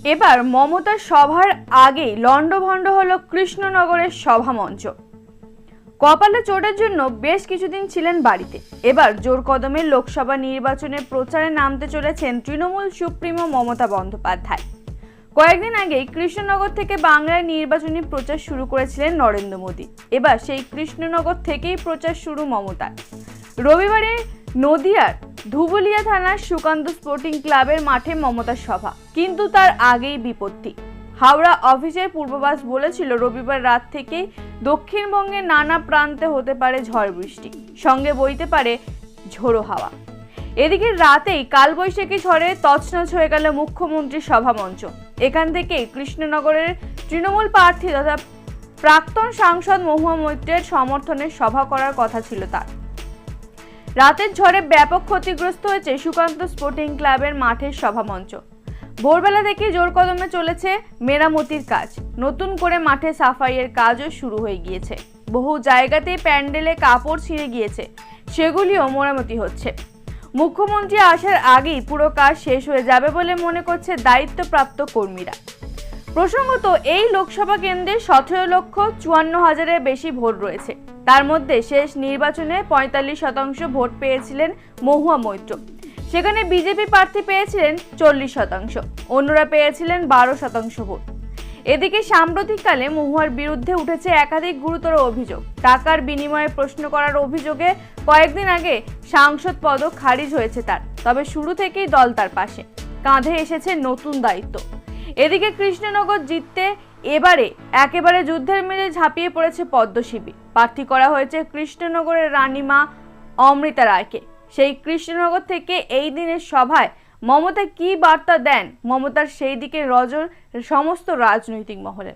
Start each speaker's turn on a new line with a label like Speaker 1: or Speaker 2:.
Speaker 1: এবার মমতার সভার আগেই লন্ডভন্ড হলো কৃষ্ণনগরের সভামঞ্চ। কপালে চোটের জন্য বেশ কিছুদিন ছিলেন বাড়িতে। এবার জোর কদমে লোকসভা নির্বাচনের প্রচারে নামতে চলেছেন তৃণমূল সুপ্রিমো মমতা বন্দ্যোপাধ্যায়। কয়েকদিন আগেই কৃষ্ণনগর থেকে বাংলায় নির্বাচনী প্রচার শুরু করেছিলেন নরেন্দ্র মোদী। এবার সেই কৃষ্ণনগর থেকেই প্রচার শুরু মমতার। রবিবারে নদিয়ার ধুবুলিয়া থানার সুকান্ত স্পোর্টিং ক্লাবের মাঠে মমতার সভা, কিন্তু তার আগেই বিপত্তি। হাওড়া অফিসের পূর্বাভাস বলেছিল রবিবার রাত থেকেই দক্ষিণবঙ্গের নানা প্রান্তে হতে পারে ঝড় বৃষ্টি, সঙ্গে বইতে পারে ঝোড়ো হাওয়া। এদিকে রাতেই কালবৈশাখী ঝড়ে তছনছ হয়ে গেল মুখ্যমন্ত্রীর সভামঞ্চ। এখান থেকেই কৃষ্ণনগরের তৃণমূল প্রার্থী তথা প্রাক্তন সাংসদ মহুয়া মৈত্রের সমর্থনে সভা করার কথা ছিল তার। রাতের ঝড়ে ব্যাপক ক্ষতিগ্রস্ত হয়েছে সুকান্ত স্পোর্টিং ক্লাবের মাঠের সভামঞ্চ। ভোরবেলা থেকে জোর কদমে চলেছে মেরামতির কাজ। নতুন করে মাঠে সাফাইয়ের কাজও শুরু হয়ে গিয়েছে। বহু জায়গাতেই প্যান্ডেলে কাপড় ছিঁড়ে গিয়েছে, সেগুলিও মেরামতি হচ্ছে। মুখ্যমন্ত্রী আসার আগেই পুরো কাজ শেষ হয়ে যাবে বলে মনে করছে দায়িত্বপ্রাপ্ত কর্মীরা। প্রসঙ্গত, এই লোকসভা কেন্দ্রে 17,54,000-এর বেশি ভোট রয়েছে। তার মধ্যে শেষ নির্বাচনে 45% ভোট পেয়েছিলেন মহুয়া মৈত্র। সেখানে বিজেপি প্রার্থী পেয়েছিলেন 40%, অন্যরা পেয়েছিলেন 12% ভোট। এদিকে সাম্প্রতিককালে মহুয়ার বিরুদ্ধে উঠেছে একাধিক গুরুতর অভিযোগ। টাকার বিনিময়ে প্রশ্ন করার অভিযোগে কয়েকদিন আগে সাংসদ পদ খারিজ হয়েছে তার। তবে শুরু থেকেই দল তার পাশে। কাঁধে এসেছে নতুন দায়িত্ব। এদিকে কৃষ্ণনগর জিততে এবারে একেবারে যুদ্ধের মেলে ঝাঁপিয়ে পড়েছে পদ্মশিবির। প্রার্থী করা হয়েছে কৃষ্ণনগরের রানীমা অমৃতা রায়কে। সেই কৃষ্ণনগর থেকে এই দিনের সভায় মমতা কি বার্তা দেন, মমতার সেই দিকে নজর সমস্ত রাজনৈতিক মহলে।